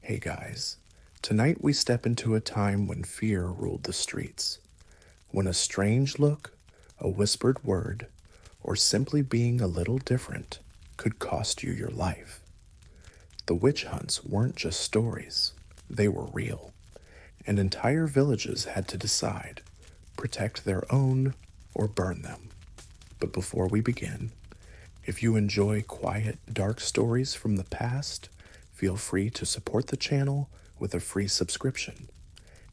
Hey guys, tonight we step into a time when fear ruled the streets, when a strange look, a whispered word, or simply being a little different could cost you your life. The witch hunts weren't just stories, they were real, and entire villages had to decide protect their own or burn them. But before we begin, if you enjoy quiet, dark stories from the past, feel free to support the channel with a free subscription.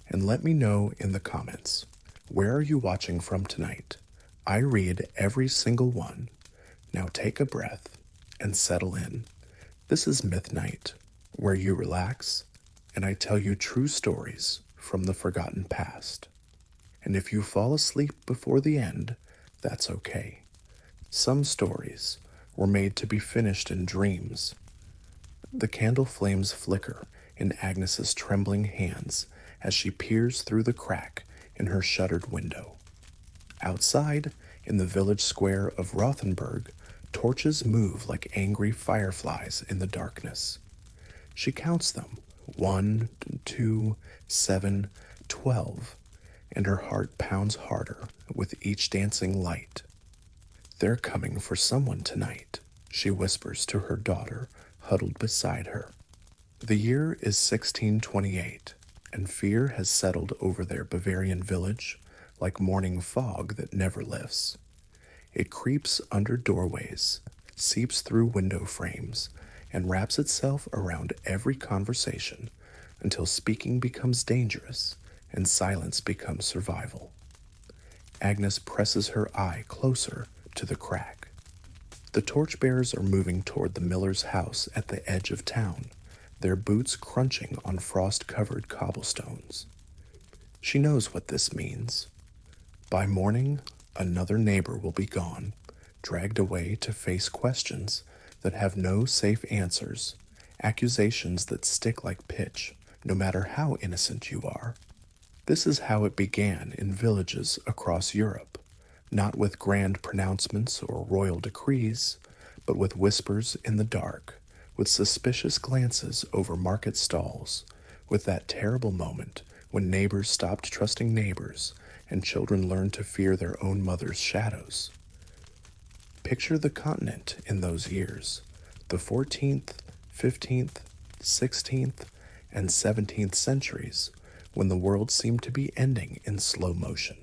And let me know in the comments, where are you watching from tonight? I read every single one. Now take a breath and settle in. This is Myth Night, where you relax and I tell you true stories from the forgotten past. And if you fall asleep before the end, that's okay. Some stories were made to be finished in dreams. The candle flames flicker in Agnes's trembling hands as she peers through the crack in her shuttered window. Outside, in the village square of Rothenburg, torches move like angry fireflies in the darkness. She counts them, 1, 2, 7, 12, and her heart pounds harder with each dancing light. They're coming for someone tonight, she whispers to her daughter, huddled beside her. The year is 1628, and fear has settled over their Bavarian village like morning fog that never lifts. It creeps under doorways, seeps through window frames, and wraps itself around every conversation until speaking becomes dangerous and silence becomes survival. Agnes presses her eye closer to the crack. The torchbearers are moving toward the miller's house at the edge of town, their boots crunching on frost-covered cobblestones. She knows what this means. By morning, another neighbor will be gone, dragged away to face questions that have no safe answers, accusations that stick like pitch, no matter how innocent you are. This is how it began in villages across Europe, not with grand pronouncements or royal decrees, but with whispers in the dark, with suspicious glances over market stalls, with that terrible moment when neighbors stopped trusting neighbors and children learned to fear their own mother's shadows. Picture the continent in those years, the 14th, 15th, 16th, and 17th centuries, when the world seemed to be ending in slow motion.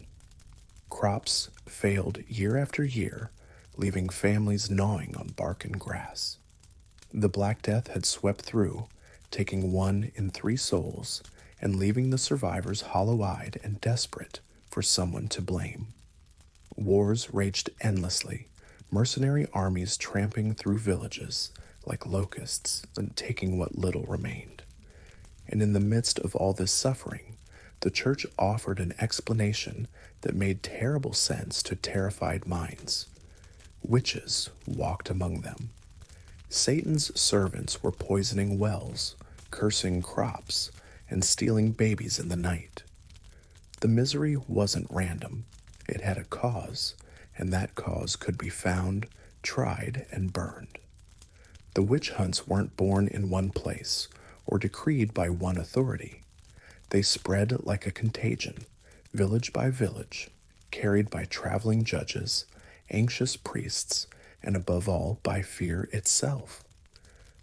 Crops failed year after year, leaving families gnawing on bark and grass. The Black Death had swept through, taking 1 in 3 souls and leaving the survivors hollow-eyed and desperate for someone to blame. Wars raged endlessly, mercenary armies tramping through villages like locusts and taking what little remained. And in the midst of all this suffering, the church offered an explanation that made terrible sense to terrified minds. Witches walked among them. Satan's servants were poisoning wells, cursing crops, and stealing babies in the night. The misery wasn't random. It had a cause, and that cause could be found, tried, and burned. The witch hunts weren't born in one place or decreed by one authority. They spread like a contagion, village by village, carried by traveling judges, anxious priests, and above all by fear itself.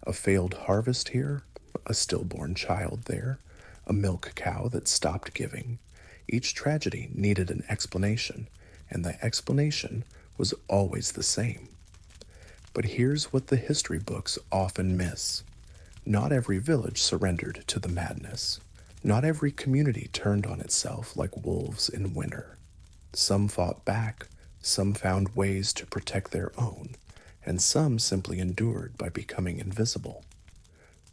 A failed harvest here, a stillborn child there, a milk cow that stopped giving. Each tragedy needed an explanation, and the explanation was always the same. But here's what the history books often miss. Not every village surrendered to the madness. Not every community turned on itself like wolves in winter. Some fought back, some found ways to protect their own, and some simply endured by becoming invisible.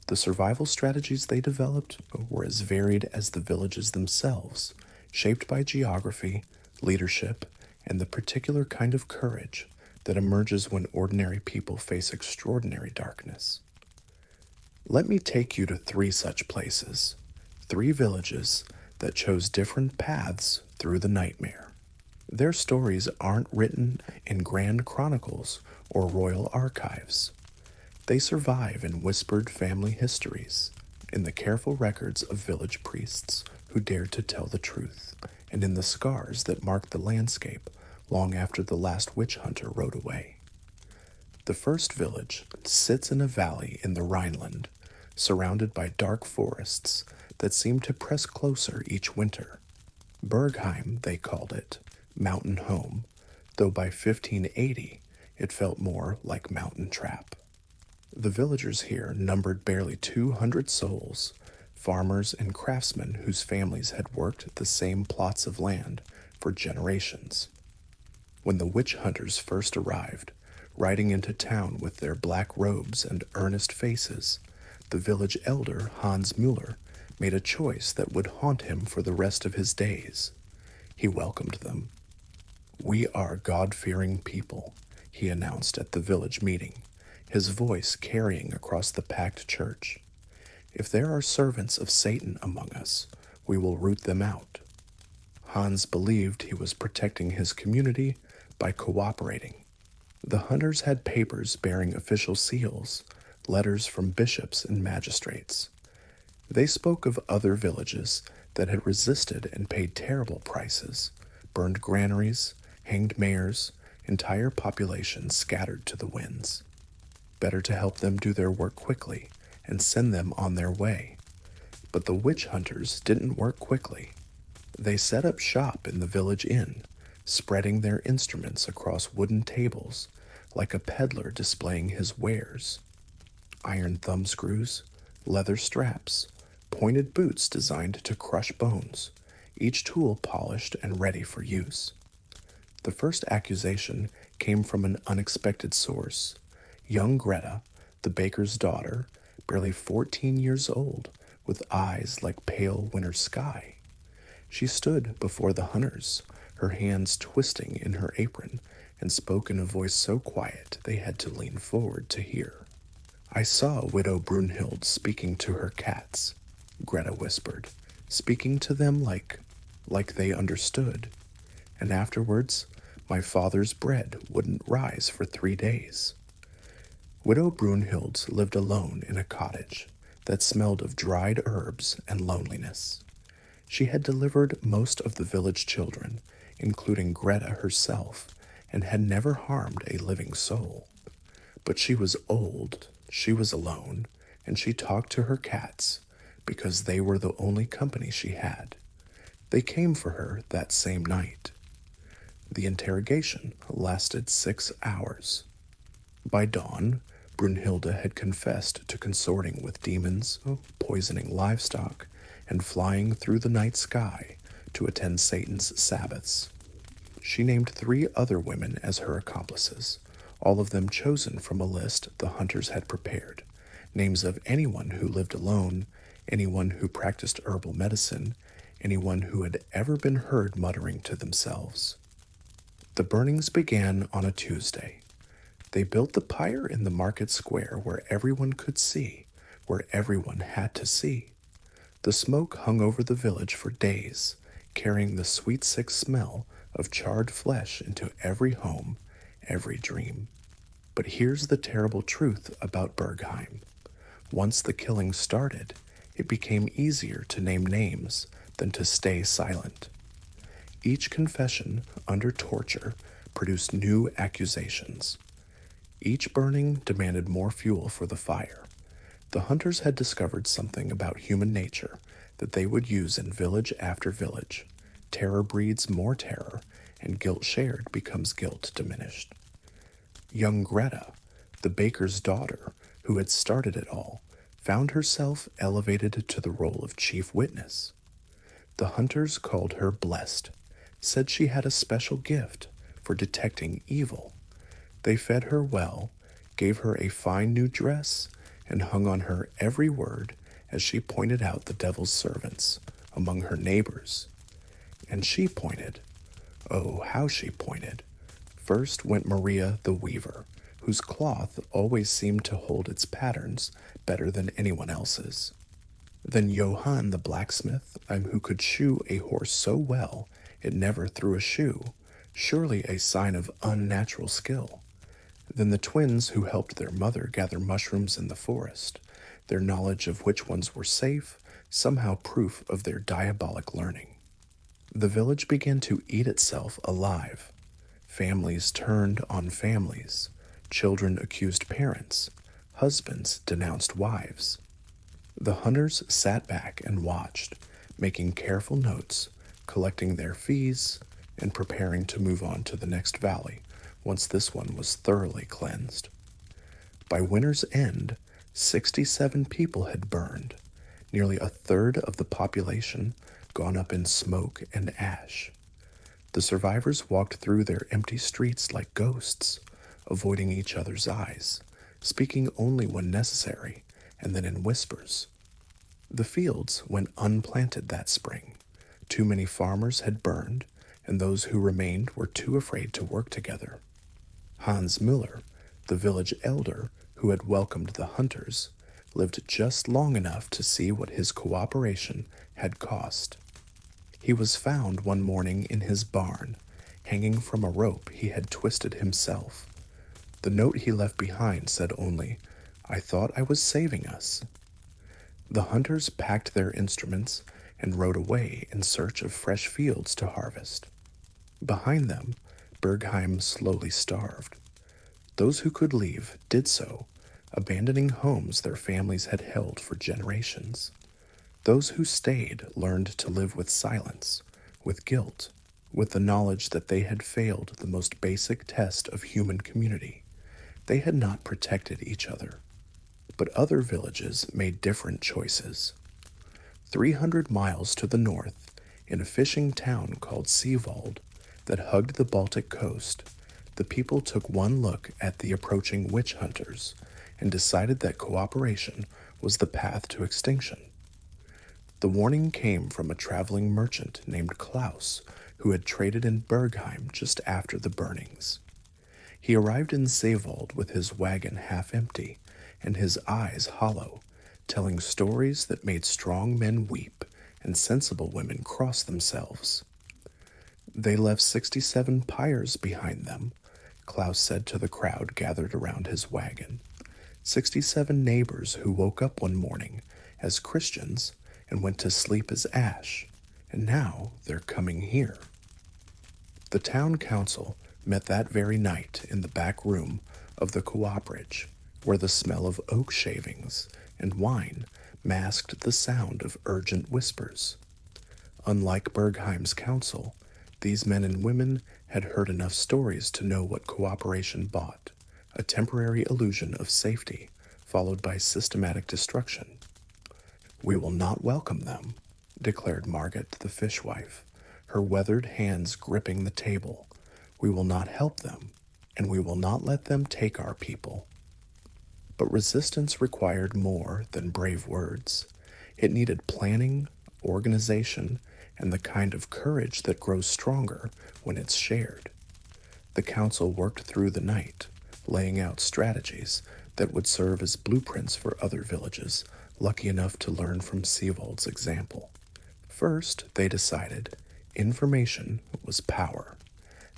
The survival strategies they developed were as varied as the villages themselves, shaped by geography, leadership, and the particular kind of courage that emerges when ordinary people face extraordinary darkness. Let me take you to 3 such places, 3 villages that chose different paths through the nightmare. Their stories aren't written in grand chronicles or royal archives. They survive in whispered family histories, in the careful records of village priests who dared to tell the truth, and in the scars that marked the landscape long after the last witch hunter rode away. The first village sits in a valley in the Rhineland, surrounded by dark forests that seem to press closer each winter. Bergheim, they called it, mountain home, though by 1580 it felt more like mountain trap. The villagers here numbered barely 200 souls, farmers and craftsmen whose families had worked the same plots of land for generations. When the witch hunters first arrived, riding into town with their black robes and earnest faces, the village elder, Hans Mueller, made a choice that would haunt him for the rest of his days. He welcomed them. "We are God-fearing people," he announced at the village meeting, his voice carrying across the packed church. "If there are servants of Satan among us, we will root them out." Hans believed he was protecting his community by cooperating. The hunters had papers bearing official seals, letters from bishops and magistrates. They spoke of other villages that had resisted and paid terrible prices, burned granaries, hanged mayors, entire populations scattered to the winds. Better to help them do their work quickly and send them on their way. But the witch hunters didn't work quickly. They set up shop in the village inn, spreading their instruments across wooden tables like a peddler displaying his wares. Iron thumbscrews, leather straps, pointed boots designed to crush bones, each tool polished and ready for use. The first accusation came from an unexpected source. Young Greta, the baker's daughter, barely 14 years old, with eyes like pale winter sky. She stood before the hunters, her hands twisting in her apron, and spoke in a voice so quiet they had to lean forward to hear. "I saw Widow Brunhild speaking to her cats," Greta whispered, "speaking to them like they understood. And afterwards, my father's bread wouldn't rise for 3 days." Widow Brunhild lived alone in a cottage that smelled of dried herbs and loneliness. She had delivered most of the village children, including Greta herself, and had never harmed a living soul. But she was old, she was alone, and she talked to her cats because they were the only company she had. They came for her that same night. The interrogation lasted 6 hours. By dawn, Brunhilde had confessed to consorting with demons, poisoning livestock, and flying through the night sky to attend Satan's Sabbaths. She named 3 other women as her accomplices, all of them chosen from a list the hunters had prepared, names of anyone who lived alone, anyone who practiced herbal medicine, anyone who had ever been heard muttering to themselves. The burnings began on a Tuesday. They built the pyre in the market square where everyone could see, where everyone had to see. The smoke hung over the village for days, carrying the sweet sick smell of charred flesh into every home, every dream. But here's the terrible truth about Bergheim. Once the killing started, it became easier to name names than to stay silent. Each confession, under torture, produced new accusations. Each burning demanded more fuel for the fire. The hunters had discovered something about human nature that they would use in village after village. Terror breeds more terror, and guilt shared becomes guilt diminished. Young Greta, the baker's daughter, who had started it all, found herself elevated to the role of chief witness. The hunters called her blessed, said she had a special gift for detecting evil. They fed her well, gave her a fine new dress, and hung on her every word as she pointed out the devil's servants among her neighbors. And she pointed. Oh, how she pointed. First went Maria the weaver, whose cloth always seemed to hold its patterns better than anyone else's. Then Johann the blacksmith, who could shoe a horse so well it never threw a shoe, surely a sign of unnatural skill. Then the twins who helped their mother gather mushrooms in the forest, their knowledge of which ones were safe somehow proof of their diabolic learning. The village began to eat itself alive. Families turned on families, children accused parents, husbands denounced wives. The hunters sat back and watched, making careful notes, collecting their fees, and preparing to move on to the next valley once this one was thoroughly cleansed. By winter's end, 67 people had burned, nearly a third of the population gone up in smoke and ash. The survivors walked through their empty streets like ghosts, avoiding each other's eyes, speaking only when necessary, and then in whispers. The fields went unplanted that spring. Too many farmers had burned, and those who remained were too afraid to work together. Hans Müller, the village elder who had welcomed the hunters, lived just long enough to see what his cooperation had cost. He was found one morning in his barn, hanging from a rope he had twisted himself. The note he left behind said only, "I thought I was saving us." The hunters packed their instruments and rode away in search of fresh fields to harvest. Behind them, Bergheim slowly starved. Those who could leave did so, abandoning homes their families had held for generations. Those who stayed learned to live with silence, with guilt, with the knowledge that they had failed the most basic test of human community. They had not protected each other. But other villages made different choices. 300 miles to the north, in a fishing town called Seewald that hugged the Baltic coast, the people took one look at the approaching witch hunters and decided that cooperation was the path to extinction. The warning came from a traveling merchant named Klaus, who had traded in Bergheim just after the burnings. He arrived in Seewald with his wagon half empty and his eyes hollow, telling stories that made strong men weep and sensible women cross themselves. They left 67 pyres behind them, Klaus said to the crowd gathered around his wagon. 67 neighbors who woke up one morning as Christians and went to sleep as ash, and now they're coming here. The town council met that very night in the back room of the cooperage, where the smell of oak shavings and wine masked the sound of urgent whispers. Unlike Bergheim's council, these men and women had heard enough stories to know what cooperation bought, a temporary illusion of safety, followed by systematic destruction. "We will not welcome them," declared Margit the fishwife, her weathered hands gripping the table. "We will not help them, and we will not let them take our people." But resistance required more than brave words. It needed planning, organization, and the kind of courage that grows stronger when it's shared. The council worked through the night, laying out strategies that would serve as blueprints for other villages lucky enough to learn from Seewald's example. First, they decided information was power.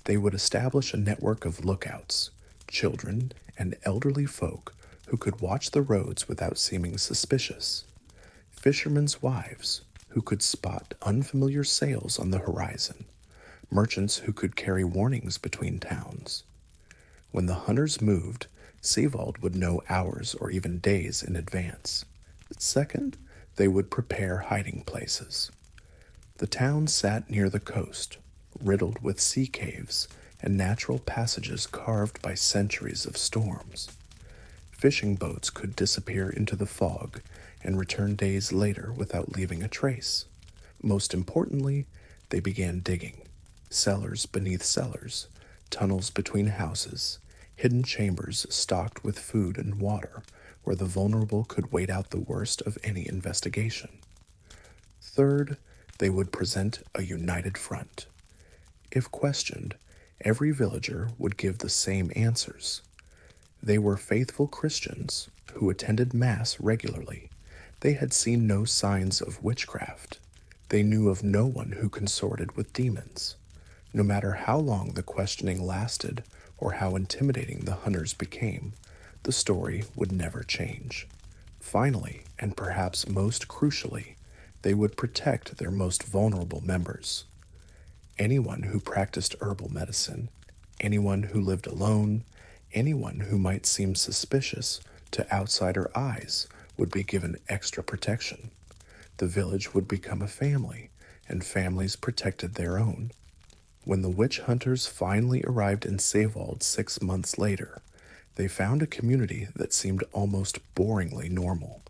They would establish a network of lookouts, children and elderly folk who could watch the roads without seeming suspicious, fishermen's wives who could spot unfamiliar sails on the horizon, merchants who could carry warnings between towns. When the hunters moved, Seewald would know hours or even days in advance. Second, they would prepare hiding places. The town sat near the coast, riddled with sea caves and natural passages carved by centuries of storms. Fishing boats could disappear into the fog and return days later without leaving a trace. Most importantly, they began digging. Cellars beneath cellars, tunnels between houses, hidden chambers stocked with food and water where the vulnerable could wait out the worst of any investigation. Third, they would present a united front. If questioned, every villager would give the same answers. They were faithful Christians who attended Mass regularly. They had seen no signs of witchcraft. They knew of no one who consorted with demons. No matter how long the questioning lasted or how intimidating the hunters became, the story would never change. Finally, and perhaps most crucially, they would protect their most vulnerable members. Anyone who practiced herbal medicine, anyone who lived alone, anyone who might seem suspicious to outsider eyes would be given extra protection. The village would become a family, and families protected their own. When the witch hunters finally arrived in Savold 6 months later, they found a community that seemed almost boringly normal.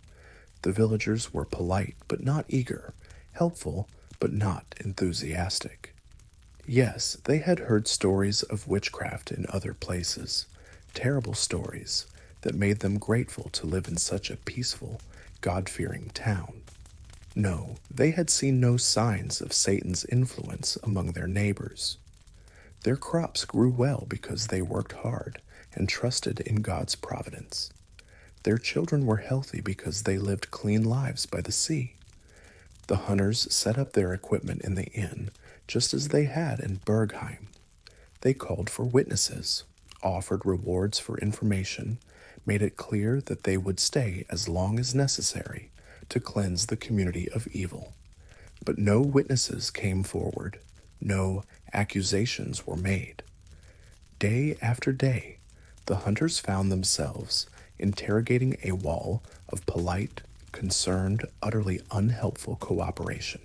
The villagers were polite but not eager, helpful but not enthusiastic. Yes, they had heard stories of witchcraft in other places, terrible stories that made them grateful to live in such a peaceful, God-fearing town. No, they had seen no signs of Satan's influence among their neighbors. Their crops grew well because they worked hard and trusted in God's providence. Their children were healthy because they lived clean lives by the sea. The hunters set up their equipment in the inn, just as they had in Bergheim. They called for witnesses, offered rewards for information, made it clear that they would stay as long as necessary to cleanse the community of evil. But no witnesses came forward, no accusations were made. Day after day, the hunters found themselves interrogating a wall of polite, concerned, utterly unhelpful cooperation.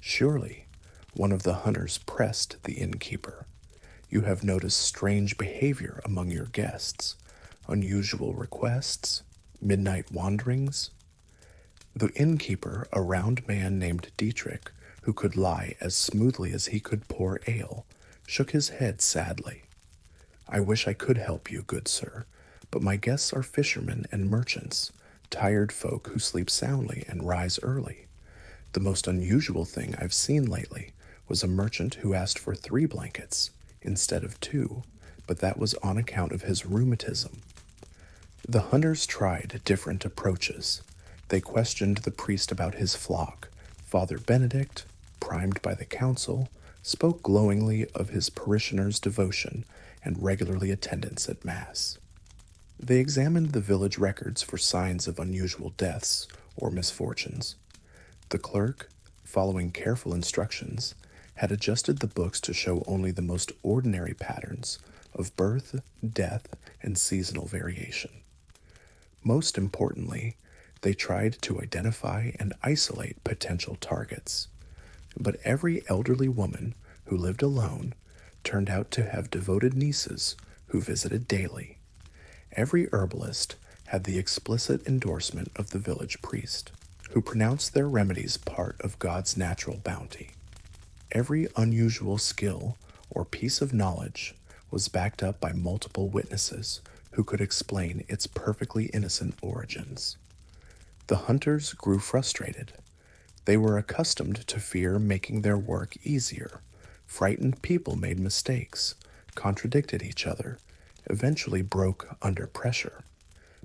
Surely, one of the hunters pressed the innkeeper. You have noticed strange behavior among your guests, unusual requests, midnight wanderings. The innkeeper, a round man named Dietrich, who could lie as smoothly as he could pour ale, shook his head sadly. I wish I could help you, good sir, but my guests are fishermen and merchants, tired folk who sleep soundly and rise early. The most unusual thing I've seen lately was a merchant who asked for 3 blankets instead of 2, but that was on account of his rheumatism. The hunters tried different approaches. They questioned the priest about his flock. Father Benedict, primed by the council, spoke glowingly of his parishioners' devotion and regularly attendance at Mass. They examined the village records for signs of unusual deaths or misfortunes. The clerk, following careful instructions, had adjusted the books to show only the most ordinary patterns of birth, death, and seasonal variation. Most importantly, they tried to identify and isolate potential targets. But every elderly woman who lived alone turned out to have devoted nieces who visited daily. Every herbalist had the explicit endorsement of the village priest, who pronounced their remedies part of God's natural bounty. Every unusual skill or piece of knowledge was backed up by multiple witnesses who could explain its perfectly innocent origins. The hunters grew frustrated. They were accustomed to fear making their work easier. Frightened people made mistakes, contradicted each other, eventually broke under pressure.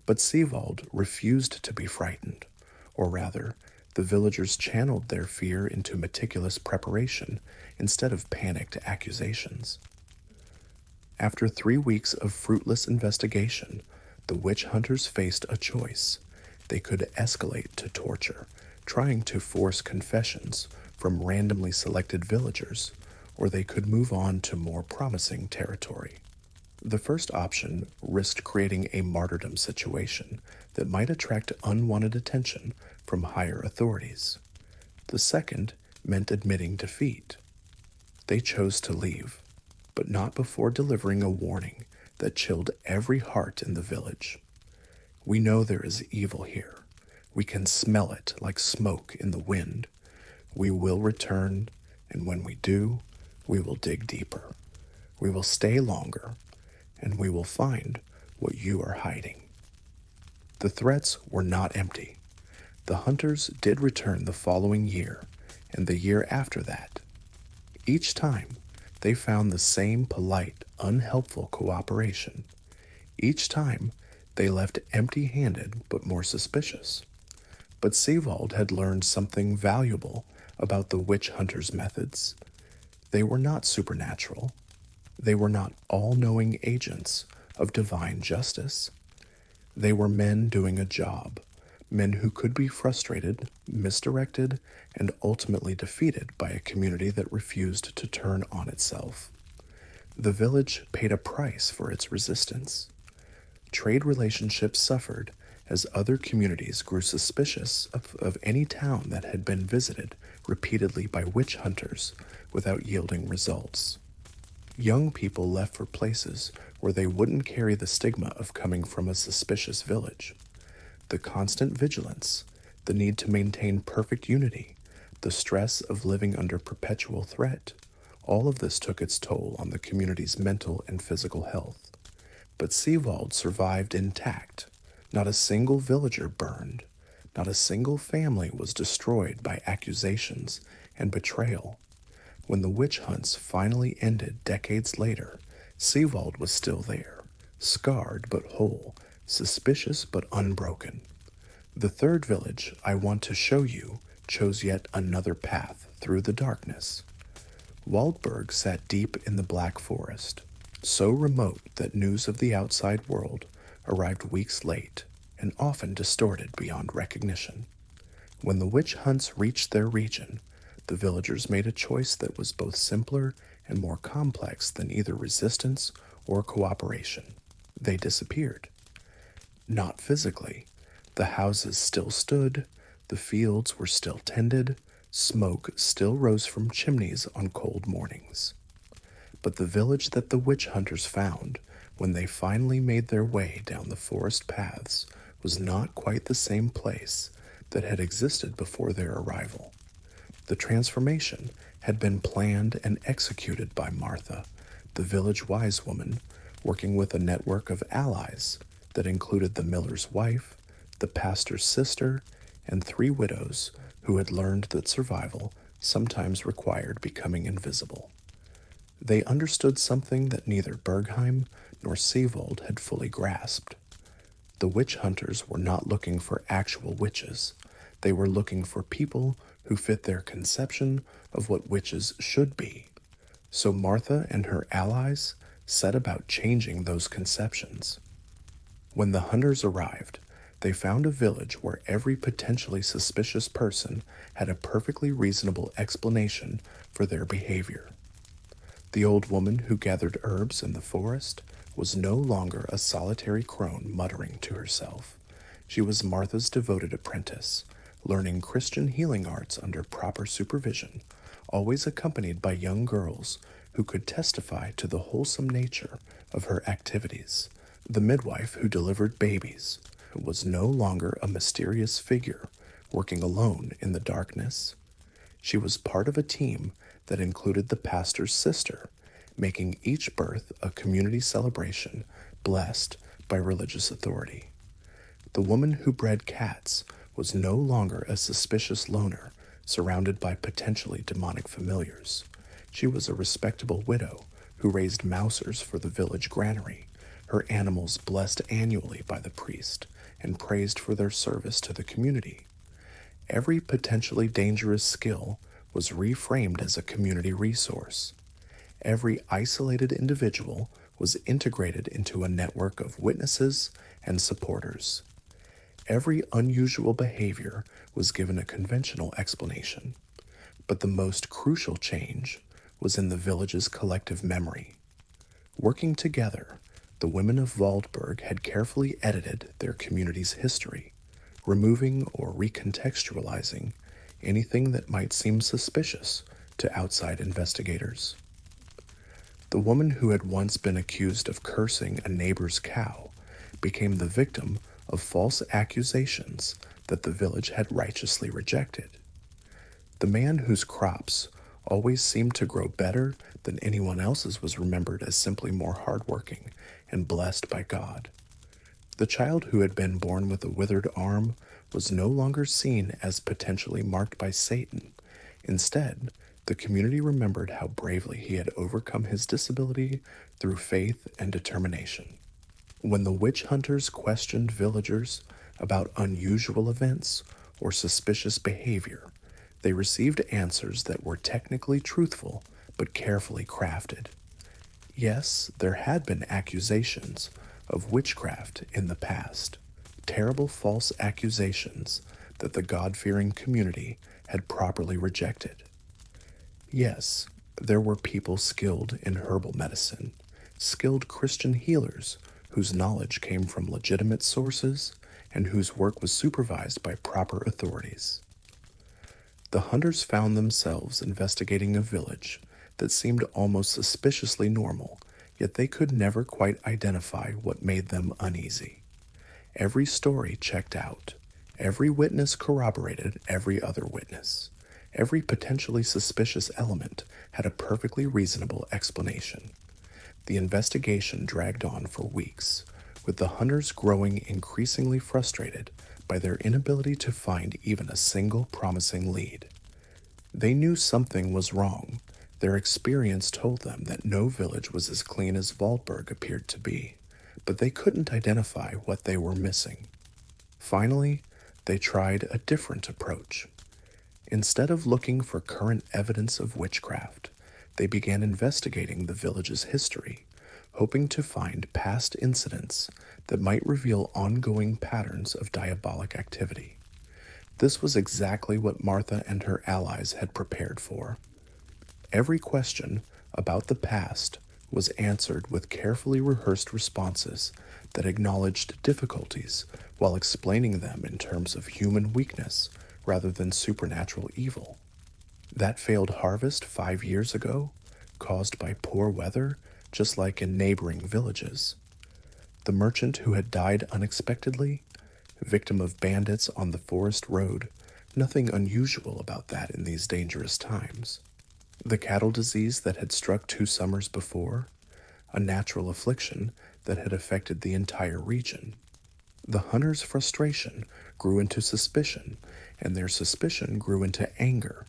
But Savold refused to be frightened, or rather, the villagers channeled their fear into meticulous preparation instead of panicked accusations. After 3 weeks of fruitless investigation, the witch hunters faced a choice. They could escalate to torture, trying to force confessions from randomly selected villagers, or they could move on to more promising territory. The first option risked creating a martyrdom situation that might attract unwanted attention from higher authorities. The second meant admitting defeat. They chose to leave, but not before delivering a warning that chilled every heart in the village. We know there is evil here. We can smell it like smoke in the wind. We will return, and when we do, we will dig deeper. We will stay longer, and we will find what you are hiding. The threats were not empty. The hunters did return the following year, and the year after that. Each time, they found the same polite, unhelpful cooperation. Each time, they left empty-handed but more suspicious. But Savold had learned something valuable about the witch hunters' methods. They were not supernatural. They were not all-knowing agents of divine justice. They were men doing a job, Men who could be frustrated, misdirected, and ultimately defeated by a community that refused to turn on itself. The village paid a price for its resistance. Trade relationships suffered as other communities grew suspicious of any town that had been visited repeatedly by witch hunters without yielding results. Young people left for places where they wouldn't carry the stigma of coming from a suspicious village. The constant vigilance, the need to maintain perfect unity, the stress of living under perpetual threat, all of this took its toll on the community's mental and physical health. But Seewald survived intact. Not a single villager burned. Not a single family was destroyed by accusations and betrayal. When the witch hunts finally ended decades later, Seewald was still there, scarred but whole, suspicious but unbroken. The third village I want to show you chose yet another path through the darkness. Waldberg sat deep in the Black Forest, so remote that news of the outside world arrived weeks late and often distorted beyond recognition. When the witch hunts reached their region, the villagers made a choice that was both simpler and more complex than either resistance or cooperation. They disappeared. Not physically. The houses still stood, the fields were still tended, smoke still rose from chimneys on cold mornings. But the village that the witch hunters found, when they finally made their way down the forest paths, was not quite the same place that had existed before their arrival. The transformation had been planned and executed by Martha, the village wise woman, working with a network of allies that included the miller's wife, the pastor's sister, and 3 widows who had learned that survival sometimes required becoming invisible. They understood something that neither Bergheim nor Seewald had fully grasped. The witch hunters were not looking for actual witches. They were looking for people who fit their conception of what witches should be. So Martha and her allies set about changing those conceptions. When the hunters arrived, they found a village where every potentially suspicious person had a perfectly reasonable explanation for their behavior. The old woman who gathered herbs in the forest was no longer a solitary crone muttering to herself. She was Martha's devoted apprentice, learning Christian healing arts under proper supervision, always accompanied by young girls who could testify to the wholesome nature of her activities. The midwife who delivered babies was no longer a mysterious figure working alone in the darkness. She was part of a team that included the pastor's sister, making each birth a community celebration blessed by religious authority. The woman who bred cats was no longer a suspicious loner surrounded by potentially demonic familiars. She was a respectable widow who raised mousers for the village granary, her animals blessed annually by the priest and praised for their service to the community. Every potentially dangerous skill was reframed as a community resource. Every isolated individual was integrated into a network of witnesses and supporters. Every unusual behavior was given a conventional explanation, but the most crucial change was in the village's collective memory. Working together, the women of Waldberg had carefully edited their community's history, removing or recontextualizing anything that might seem suspicious to outside investigators. The woman who had once been accused of cursing a neighbor's cow became the victim of false accusations that the village had righteously rejected. The man whose crops always seemed to grow better than anyone else's was remembered as simply more hardworking and blessed by God. The child who had been born with a withered arm was no longer seen as potentially marked by Satan. Instead, the community remembered how bravely he had overcome his disability through faith and determination. When the witch hunters questioned villagers about unusual events or suspicious behavior, they received answers that were technically truthful but carefully crafted. Yes, there had been accusations of witchcraft in the past, terrible false accusations that the God-fearing community had properly rejected. Yes, there were people skilled in herbal medicine, skilled Christian healers whose knowledge came from legitimate sources and whose work was supervised by proper authorities. The hunters found themselves investigating a village that seemed almost suspiciously normal, yet they could never quite identify what made them uneasy. Every story checked out. Every witness corroborated every other witness. Every potentially suspicious element had a perfectly reasonable explanation. The investigation dragged on for weeks, with the hunters growing increasingly frustrated by their inability to find even a single promising lead. They knew something was wrong. Their experience told them that no village was as clean as Waldberg appeared to be, but they couldn't identify what they were missing. Finally, they tried a different approach. Instead of looking for current evidence of witchcraft, they began investigating the village's history, hoping to find past incidents that might reveal ongoing patterns of diabolic activity. This was exactly what Martha and her allies had prepared for. Every question about the past was answered with carefully rehearsed responses that acknowledged difficulties while explaining them in terms of human weakness rather than supernatural evil. That failed harvest 5 years ago, caused by poor weather, just like in neighboring villages. The merchant who had died unexpectedly, victim of bandits on the forest road, nothing unusual about that in these dangerous times. The cattle disease that had struck 2 summers before, a natural affliction that had affected the entire region. The hunters' frustration grew into suspicion, and their suspicion grew into anger.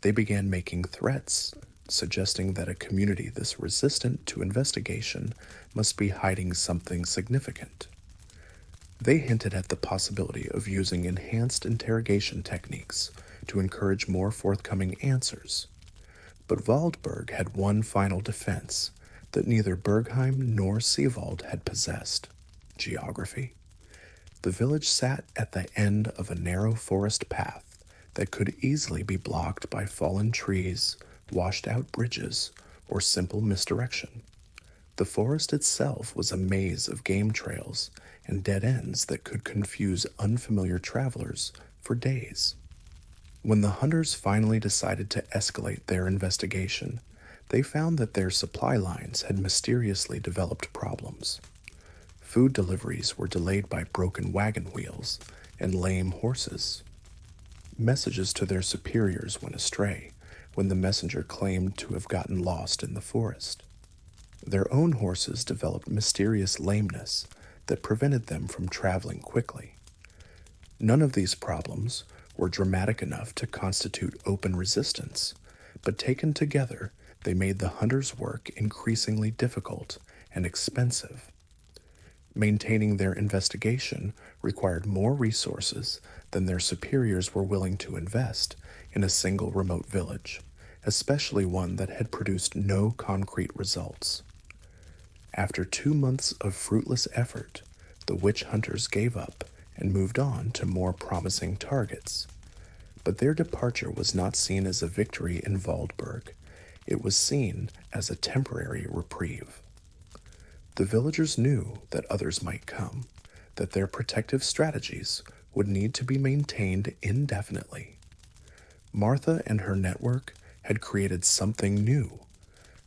They began making threats, suggesting that a community this resistant to investigation must be hiding something significant. They hinted at the possibility of using enhanced interrogation techniques to encourage more forthcoming answers. But Waldberg had one final defense that neither Bergheim nor Seewald had possessed: geography. The village sat at the end of a narrow forest path that could easily be blocked by fallen trees, washed-out bridges, or simple misdirection. The forest itself was a maze of game trails and dead ends that could confuse unfamiliar travelers for days. When the hunters finally decided to escalate their investigation, they found that their supply lines had mysteriously developed problems. Food deliveries were delayed by broken wagon wheels and lame horses. Messages to their superiors went astray when the messenger claimed to have gotten lost in the forest. Their own horses developed mysterious lameness that prevented them from traveling quickly. None of these problems were dramatic enough to constitute open resistance, but taken together, they made the hunters' work increasingly difficult and expensive. Maintaining their investigation required more resources than their superiors were willing to invest in a single remote village, especially one that had produced no concrete results. After 2 months of fruitless effort, the witch hunters gave up and moved on to more promising targets. But their departure was not seen as a victory in Waldberg. It was seen as a temporary reprieve. The villagers knew that others might come, that their protective strategies would need to be maintained indefinitely. Martha and her network had created something new,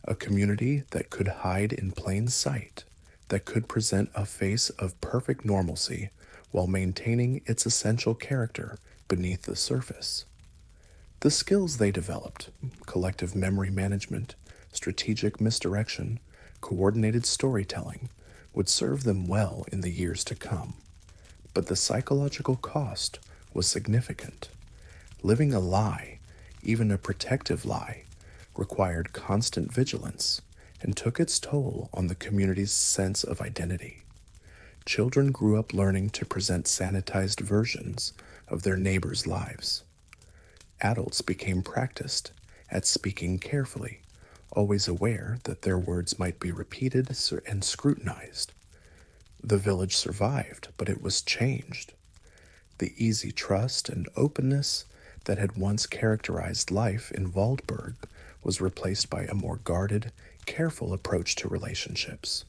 a community that could hide in plain sight, that could present a face of perfect normalcy while maintaining its essential character beneath the surface. The skills they developed, collective memory management, strategic misdirection, coordinated storytelling, would serve them well in the years to come. But the psychological cost was significant. Living a lie, even a protective lie, required constant vigilance and took its toll on the community's sense of identity. Children grew up learning to present sanitized versions of their neighbors' lives. Adults became practiced at speaking carefully, always aware that their words might be repeated and scrutinized. The village survived, but it was changed. The easy trust and openness that had once characterized life in Waldberg was replaced by a more guarded, careful approach to relationships.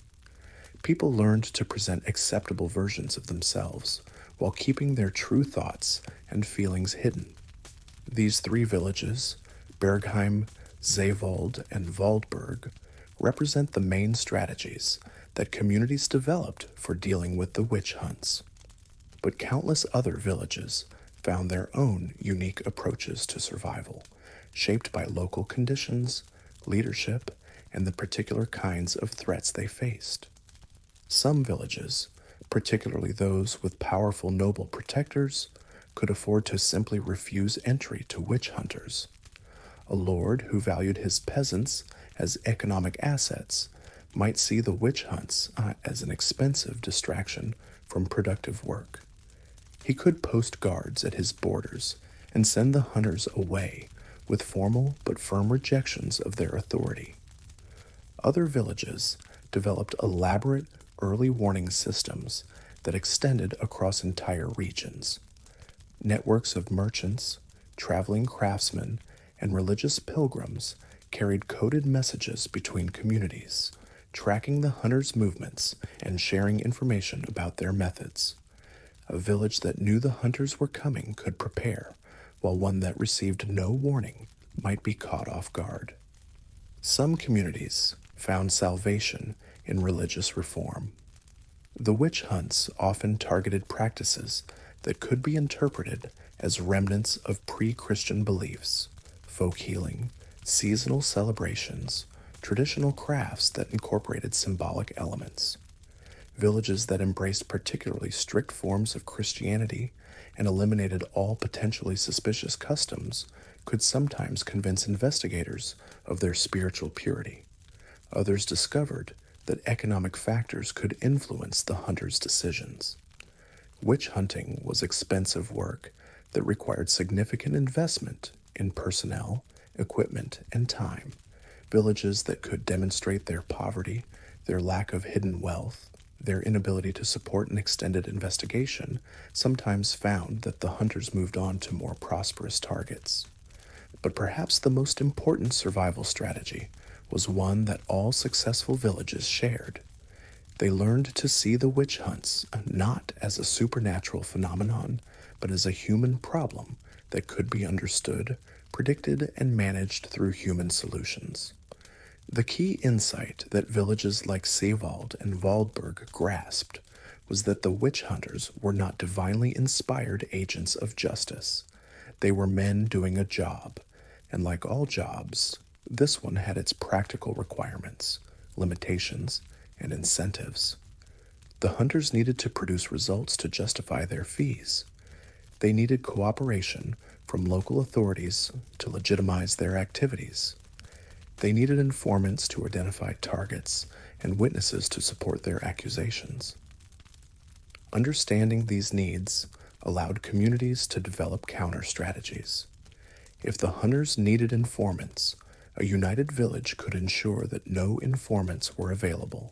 People learned to present acceptable versions of themselves while keeping their true thoughts and feelings hidden. These three villages, Bergheim, Zeewald, and Waldberg, represent the main strategies that communities developed for dealing with the witch hunts. But countless other villages found their own unique approaches to survival, shaped by local conditions, leadership, and the particular kinds of threats they faced. Some villages, particularly those with powerful noble protectors, could afford to simply refuse entry to witch hunters. A lord who valued his peasants as economic assets might see the witch hunts as an expensive distraction from productive work. He could post guards at his borders and send the hunters away with formal but firm rejections of their authority. Other villages developed elaborate early warning systems that extended across entire regions. Networks of merchants, traveling craftsmen, and religious pilgrims carried coded messages between communities, tracking the hunters' movements and sharing information about their methods. A village that knew the hunters were coming could prepare, while one that received no warning might be caught off guard. Some communities found salvation in religious reform. The witch hunts often targeted practices that could be interpreted as remnants of pre-Christian beliefs, folk healing, seasonal celebrations, traditional crafts that incorporated symbolic elements. Villages that embraced particularly strict forms of Christianity and eliminated all potentially suspicious customs could sometimes convince investigators of their spiritual purity. Others discovered that economic factors could influence the hunters' decisions. Witch hunting was expensive work that required significant investment in personnel, equipment, and time. Villages that could demonstrate their poverty, their lack of hidden wealth, their inability to support an extended investigation sometimes found that the hunters moved on to more prosperous targets. But perhaps the most important survival strategy was one that all successful villages shared. They learned to see the witch hunts not as a supernatural phenomenon, but as a human problem that could be understood, predicted, and managed through human solutions. The key insight that villages like Seewald and Waldberg grasped was that the witch hunters were not divinely inspired agents of justice. They were men doing a job, and like all jobs, this one had its practical requirements, limitations, and incentives. The hunters needed to produce results to justify their fees. They needed cooperation from local authorities to legitimize their activities. They needed informants to identify targets and witnesses to support their accusations. Understanding these needs allowed communities to develop counter strategies. If the hunters needed informants, a united village could ensure that no informants were available.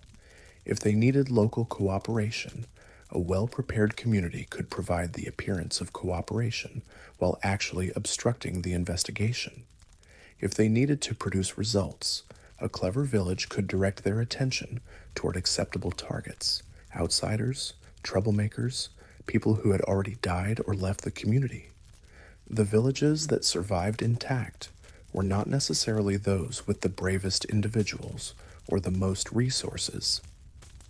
If they needed local cooperation, a well-prepared community could provide the appearance of cooperation while actually obstructing the investigation. If they needed to produce results, a clever village could direct their attention toward acceptable targets, outsiders, troublemakers, people who had already died or left the community. The villages that survived intact were not necessarily those with the bravest individuals or the most resources.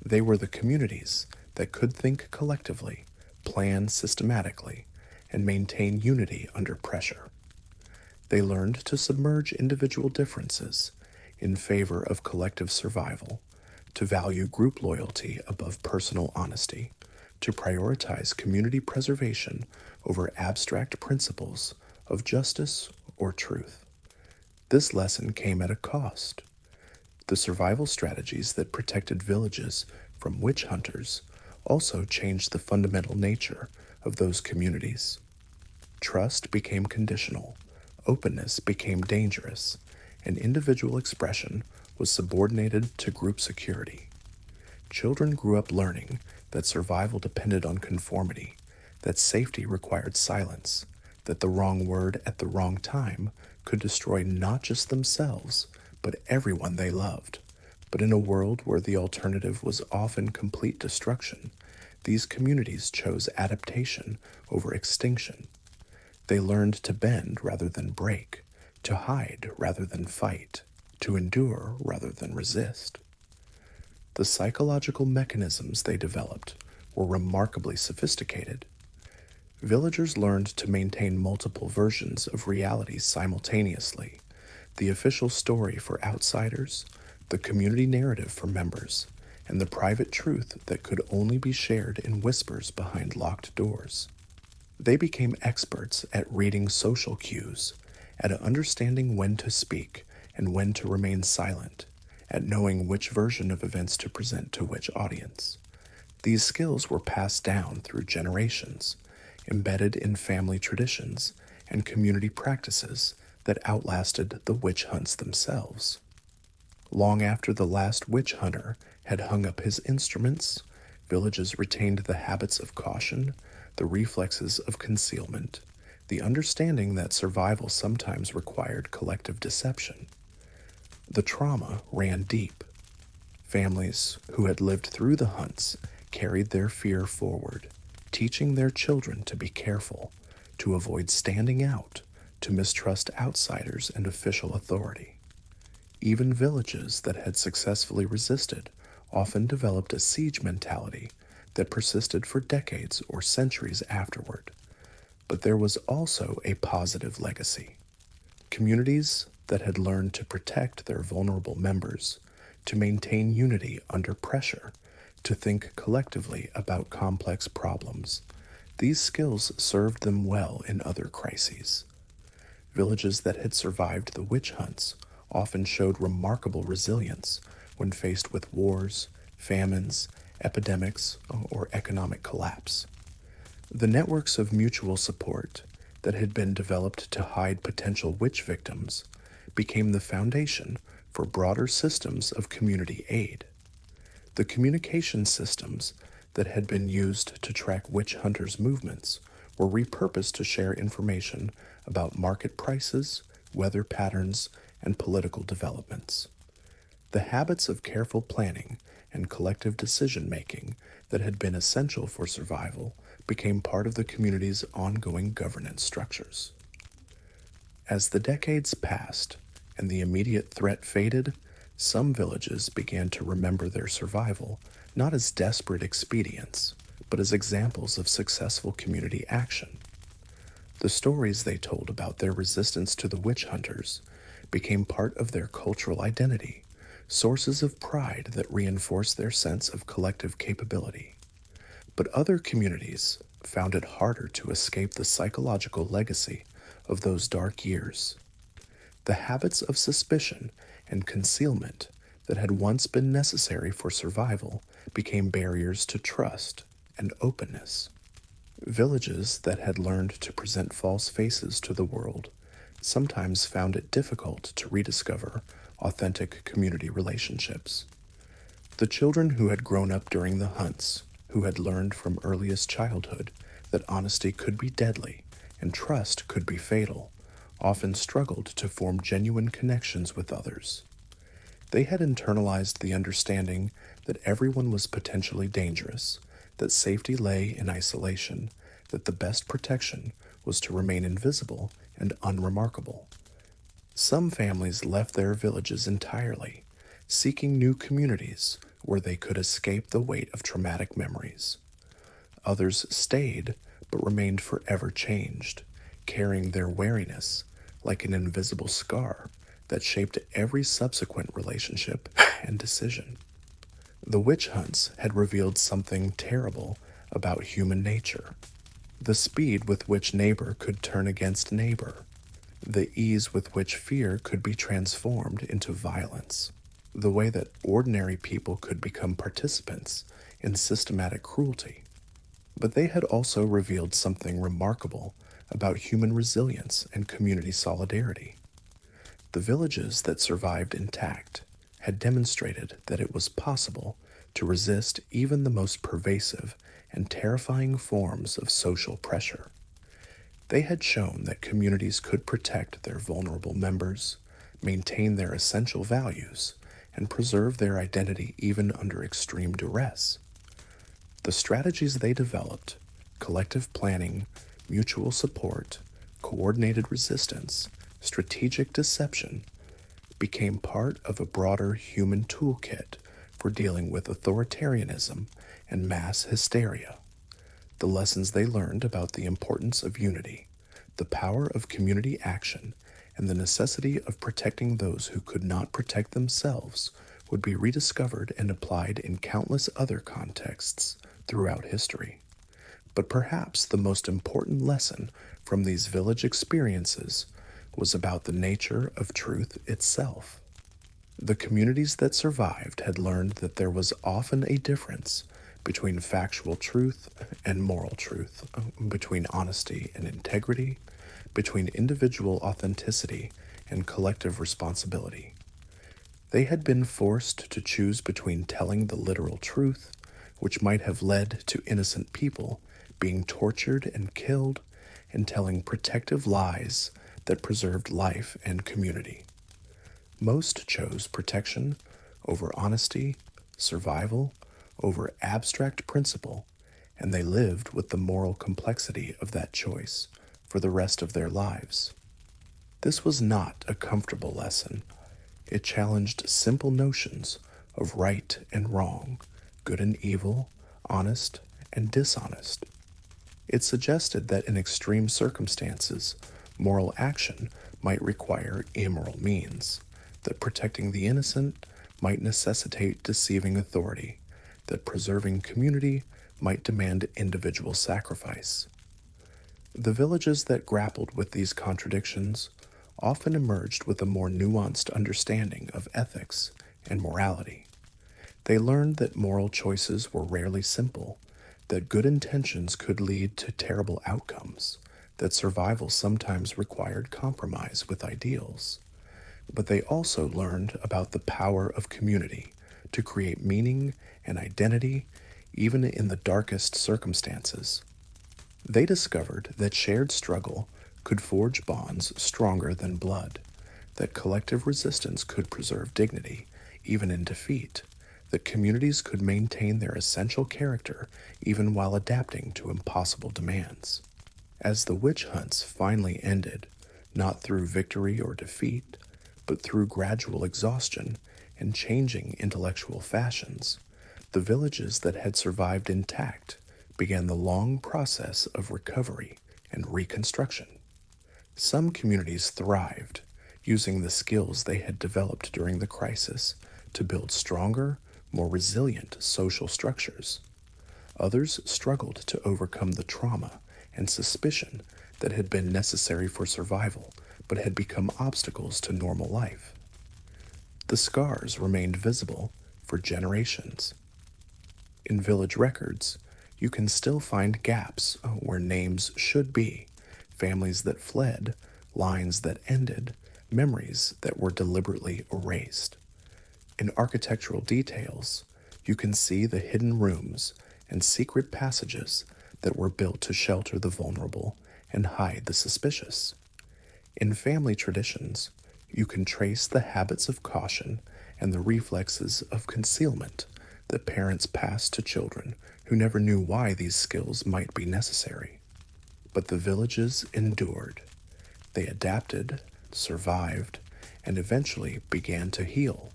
They were the communities that could think collectively, plan systematically, and maintain unity under pressure. They learned to submerge individual differences in favor of collective survival, to value group loyalty above personal honesty, to prioritize community preservation over abstract principles of justice or truth. This lesson came at a cost. The survival strategies that protected villages from witch hunters also changed the fundamental nature of those communities. Trust became conditional, openness became dangerous, and individual expression was subordinated to group security. Children grew up learning that survival depended on conformity, that safety required silence, that the wrong word at the wrong time could destroy not just themselves, but everyone they loved. But in a world where the alternative was often complete destruction, these communities chose adaptation over extinction. They learned to bend rather than break, to hide rather than fight, to endure rather than resist. The psychological mechanisms they developed were remarkably sophisticated. Villagers learned to maintain multiple versions of reality simultaneously: the official story for outsiders, the community narrative for members, and the private truth that could only be shared in whispers behind locked doors. They became experts at reading social cues, at understanding when to speak and when to remain silent, at knowing which version of events to present to which audience. These skills were passed down through generations, embedded in family traditions and community practices that outlasted the witch hunts themselves. Long after the last witch hunter had hung up his instruments, villages retained the habits of caution, the reflexes of concealment, the understanding that survival sometimes required collective deception. The trauma ran deep. Families who had lived through the hunts carried their fear forward, teaching their children to be careful, to avoid standing out, to mistrust outsiders and official authority. Even villages that had successfully resisted often developed a siege mentality that persisted for decades or centuries afterward. But there was also a positive legacy. Communities that had learned to protect their vulnerable members, to maintain unity under pressure, to think collectively about complex problems. These skills served them well in other crises. Villages that had survived the witch hunts often showed remarkable resilience when faced with wars, famines, epidemics, or economic collapse. The networks of mutual support that had been developed to hide potential witch victims became the foundation for broader systems of community aid. The communication systems that had been used to track witch hunters' movements were repurposed to share information about market prices, weather patterns, and political developments. The habits of careful planning and collective decision-making that had been essential for survival became part of the community's ongoing governance structures. As the decades passed and the immediate threat faded, some villages began to remember their survival not as desperate expedients, but as examples of successful community action. The stories they told about their resistance to the witch hunters became part of their cultural identity, sources of pride that reinforced their sense of collective capability. But other communities found it harder to escape the psychological legacy of those dark years. The habits of suspicion and concealment that had once been necessary for survival became barriers to trust and openness. Villages that had learned to present false faces to the world sometimes found it difficult to rediscover authentic community relationships. The children who had grown up during the hunts, who had learned from earliest childhood that honesty could be deadly and trust could be fatal, often struggled to form genuine connections with others. They had internalized the understanding that everyone was potentially dangerous, that safety lay in isolation, that the best protection was to remain invisible and unremarkable. Some families left their villages entirely, seeking new communities where they could escape the weight of traumatic memories. Others stayed but remained forever changed, carrying their wariness like an invisible scar that shaped every subsequent relationship and decision. The witch hunts had revealed something terrible about human nature: the speed with which neighbor could turn against neighbor, the ease with which fear could be transformed into violence, the way that ordinary people could become participants in systematic cruelty. But they had also revealed something remarkable about human resilience and community solidarity. The villages that survived intact had demonstrated that it was possible to resist even the most pervasive and terrifying forms of social pressure. They had shown that communities could protect their vulnerable members, maintain their essential values, and preserve their identity even under extreme duress. The strategies they developed, collective planning, mutual support, coordinated resistance, strategic deception, became part of a broader human toolkit for dealing with authoritarianism and mass hysteria. The lessons they learned about the importance of unity, the power of community action, and the necessity of protecting those who could not protect themselves would be rediscovered and applied in countless other contexts throughout history. But perhaps the most important lesson from these village experiences was about the nature of truth itself. The communities that survived had learned that there was often a difference between factual truth and moral truth, between honesty and integrity, between individual authenticity and collective responsibility. They had been forced to choose between telling the literal truth, which might have led to innocent people being tortured and killed, and telling protective lies that preserved life and community. Most chose protection over honesty, survival over abstract principle, and they lived with the moral complexity of that choice for the rest of their lives. This was not a comfortable lesson. It challenged simple notions of right and wrong, good and evil, honest and dishonest. It suggested that in extreme circumstances, moral action might require immoral means, that protecting the innocent might necessitate deceiving authority, that preserving community might demand individual sacrifice. The villages that grappled with these contradictions often emerged with a more nuanced understanding of ethics and morality. They learned that moral choices were rarely simple, that good intentions could lead to terrible outcomes, that survival sometimes required compromise with ideals. But they also learned about the power of community to create meaning and identity even in the darkest circumstances. They discovered that shared struggle could forge bonds stronger than blood, that collective resistance could preserve dignity even in defeat, that communities could maintain their essential character even while adapting to impossible demands. As the witch hunts finally ended, not through victory or defeat, but through gradual exhaustion and changing intellectual fashions, the villages that had survived intact began the long process of recovery and reconstruction. Some communities thrived, using the skills they had developed during the crisis to build stronger, more resilient social structures. Others struggled to overcome the trauma and suspicion that had been necessary for survival but had become obstacles to normal life. The scars remained visible for generations. In village records, you can still find gaps where names should be, families that fled, lines that ended, memories that were deliberately erased. In architectural details, you can see the hidden rooms and secret passages that were built to shelter the vulnerable and hide the suspicious. In family traditions, you can trace the habits of caution and the reflexes of concealment that parents passed to children who never knew why these skills might be necessary. But the villages endured. They adapted, survived, and eventually began to heal.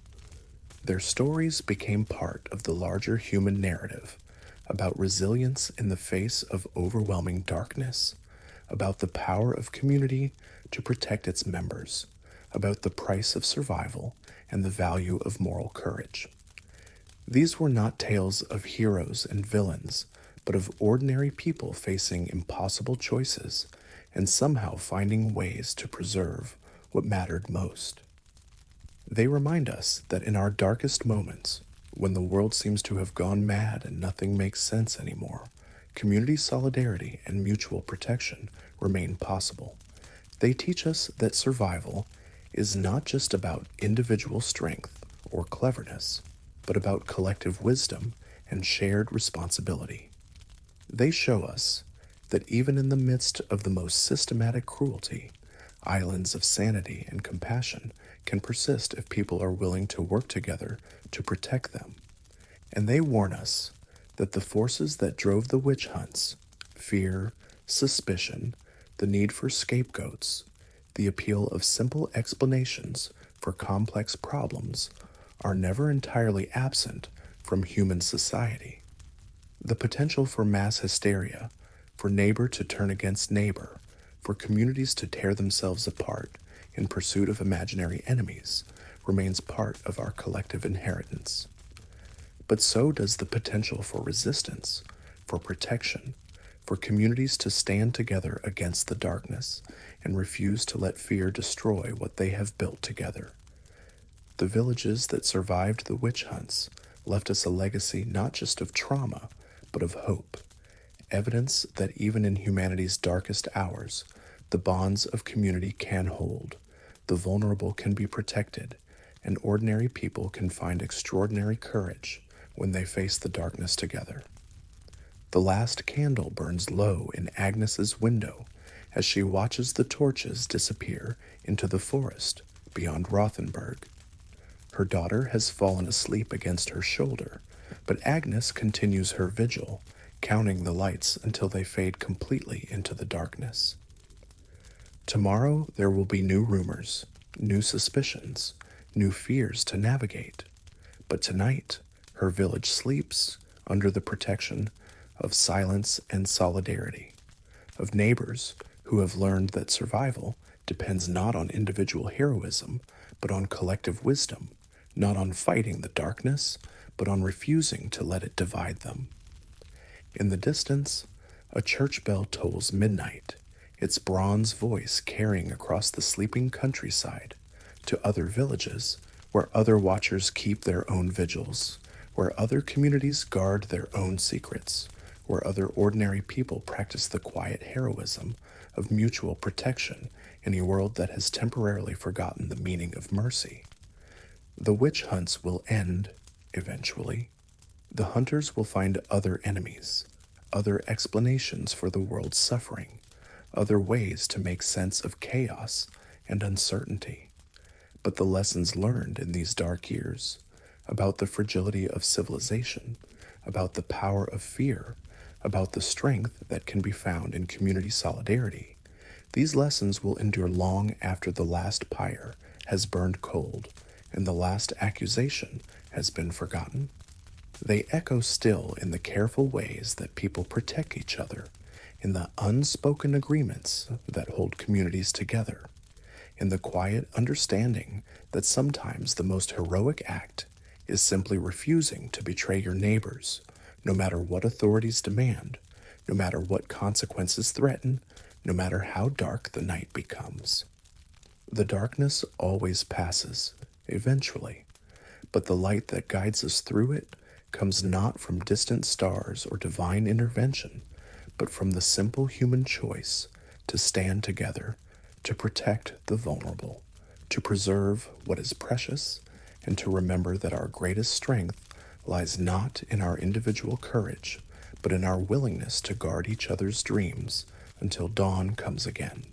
Their stories became part of the larger human narrative about resilience in the face of overwhelming darkness, about the power of community to protect its members, about the price of survival and the value of moral courage. These were not tales of heroes and villains, but of ordinary people facing impossible choices and somehow finding ways to preserve what mattered most. They remind us that in our darkest moments, when the world seems to have gone mad and nothing makes sense anymore, community solidarity and mutual protection remain possible. They teach us that survival is not just about individual strength or cleverness. but about collective wisdom and shared responsibility. They show us that even in the midst of the most systematic cruelty, islands of sanity and compassion can persist if people are willing to work together to protect them. And they warn us that the forces that drove the witch hunts, fear, suspicion, the need for scapegoats, the appeal of simple explanations for complex problems, are never entirely absent from human society. The potential for mass hysteria, for neighbor to turn against neighbor, for communities to tear themselves apart in pursuit of imaginary enemies, remains part of our collective inheritance. But so does the potential for resistance, for protection, for communities to stand together against the darkness and refuse to let fear destroy what they have built together. The villages that survived the witch hunts left us a legacy not just of trauma, but of hope, evidence that even in humanity's darkest hours, the bonds of community can hold, the vulnerable can be protected, and ordinary people can find extraordinary courage when they face the darkness together. The last candle burns low in Agnes's window as she watches the torches disappear into the forest beyond Rothenburg. Her daughter has fallen asleep against her shoulder, but Agnes continues her vigil, counting the lights until they fade completely into the darkness. Tomorrow there will be new rumors, new suspicions, new fears to navigate. But tonight, her village sleeps under the protection of silence and solidarity, of neighbors who have learned that survival depends not on individual heroism, but on collective wisdom, not on fighting the darkness, but on refusing to let it divide them. In the distance, a church bell tolls midnight, its bronze voice carrying across the sleeping countryside to other villages where other watchers keep their own vigils, where other communities guard their own secrets, where other ordinary people practice the quiet heroism of mutual protection in a world that has temporarily forgotten the meaning of mercy. The witch hunts will end, eventually. The hunters will find other enemies, other explanations for the world's suffering, other ways to make sense of chaos and uncertainty. But the lessons learned in these dark years, about the fragility of civilization, about the power of fear, about the strength that can be found in community solidarity, these lessons will endure long after the last pyre has burned cold and the last accusation has been forgotten. They echo still in the careful ways that people protect each other, in the unspoken agreements that hold communities together, in the quiet understanding that sometimes the most heroic act is simply refusing to betray your neighbors, no matter what authorities demand, no matter what consequences threaten, no matter how dark the night becomes. The darkness always passes, eventually, but the light that guides us through it comes not from distant stars or divine intervention, but from the simple human choice to stand together, to protect the vulnerable, to preserve what is precious, and to remember that our greatest strength lies not in our individual courage, but in our willingness to guard each other's dreams until dawn comes again.